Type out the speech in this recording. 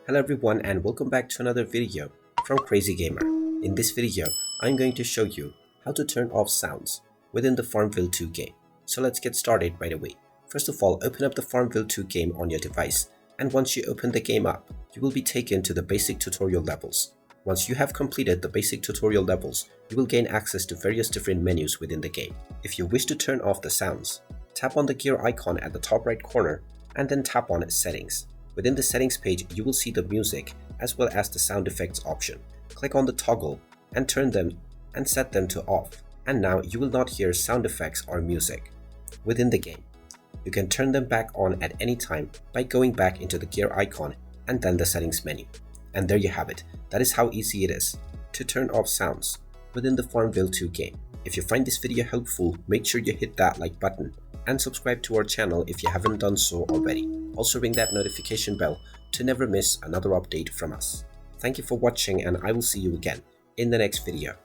Hello everyone and welcome back to another video from Crazy Gamer. In this video, I'm going to show you how to turn off sounds within the Farmville 2 game. So let's get started right away. First of all, open up the Farmville 2 game on your device, and once you open the game up, you will be taken to the basic tutorial levels. Once you have completed the basic tutorial levels, you will gain access to various different menus within the game. If you wish to turn off the sounds, tap on the gear icon at the top right corner and then tap on Settings. Within the settings page, you will see the music as well as the sound effects option. Click on the toggle and turn them and set them to off. And now you will not hear sound effects or music within the game. You can turn them back on at any time by going back into the gear icon and then the settings menu. And there you have it. That is how easy it is to turn off sounds within the Farmville 2 game. If you find this video helpful, make sure you hit that like button and subscribe to our channel if you haven't done so already. Also ring that notification bell to never miss another update from us. Thank you for watching, and I will see you again in the next video.